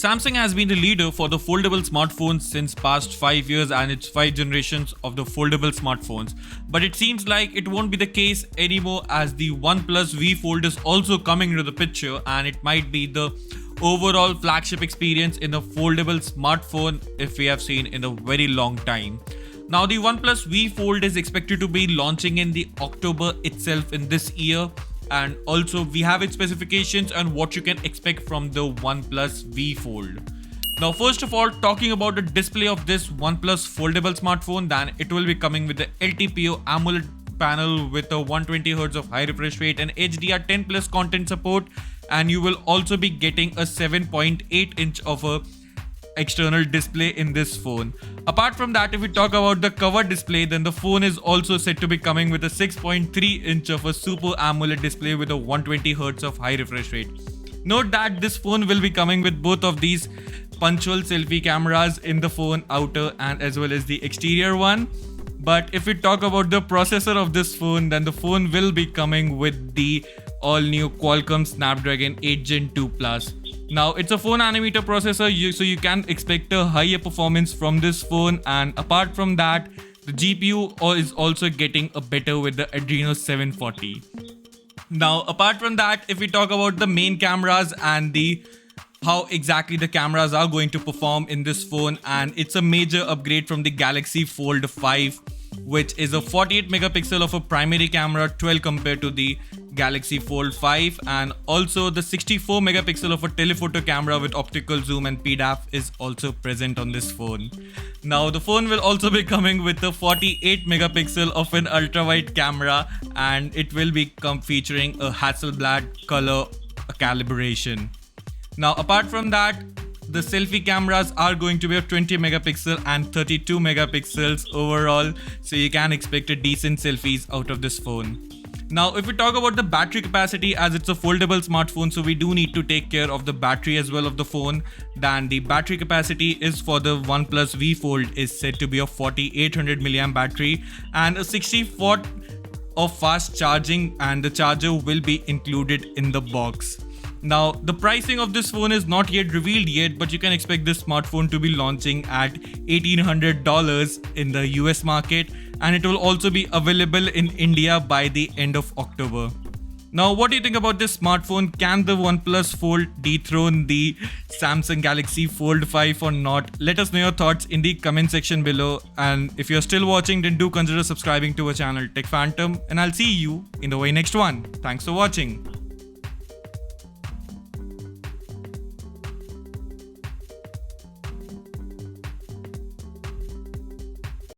Samsung has been the leader for the foldable smartphones since past 5 years and its 5 generations of the foldable smartphones. But it seems like it won't be the case anymore as the Oneplus V Fold is also coming into the picture, and it might be the overall flagship experience in a foldable smartphone if we have seen in a very long time. Now the Oneplus V Fold is expected to be launching in the October itself in this year, and also we have its specifications and what you can expect from the Oneplus V Fold. Now first of all, talking about the display of this Oneplus foldable smartphone, then it will be coming with the LTPO AMOLED panel with a 120Hz of high refresh rate and HDR10 plus content support, and you will also be getting a 7.8 inch of a external display in this phone. Apart from that, if we talk about the cover display, then the phone is also said to be coming with a 6.3 inch of a Super AMOLED display with a 120Hz of high refresh rate. Note that this phone will be coming with both of these punctual selfie cameras in the phone outer and as well as the exterior one. But if we talk about the processor of this phone, then the phone will be coming with the all new Qualcomm Snapdragon 8 Gen 2 Plus. Now it's a 4nm processor, so you can expect a higher performance from this phone, and apart from that, the GPU is also getting a better with the Adreno 740. Now apart from that, if we talk about the main cameras and the how exactly the cameras are going to perform in this phone, and it's a major upgrade from the Galaxy Fold 5, which is a 48 megapixel of a primary camera, 12 compared to the Galaxy Fold 5, and also the 64 megapixel of a telephoto camera with optical zoom and PDAF is also present on this phone. Now the phone will also be coming with a 48 megapixel of an ultra wide camera, and it will be featuring a Hasselblad color calibration. Now apart from that, the selfie cameras are going to be of 20 megapixel and 32 megapixels overall, so you can expect a decent selfies out of this phone. Now if we talk about the battery capacity, as it's a foldable smartphone, so we do need to take care of the battery as well of the phone. Then the battery capacity is for the Oneplus V Fold is said to be a 4800 mAh battery and a 60 watt of fast charging, and the charger will be included in the box. Now the pricing of this phone is not yet revealed yet, but you can expect this smartphone to be launching at $1,800 in the US market, and it will also be available in India by the end of October. Now what do you think about this smartphone? Can the Oneplus Fold dethrone the Samsung Galaxy Fold 5 or not? Let us know your thoughts in the comment section below, and if you're still watching, then do consider subscribing to our channel Tech Phantom, and I'll see you in the very next one. Thanks for watching.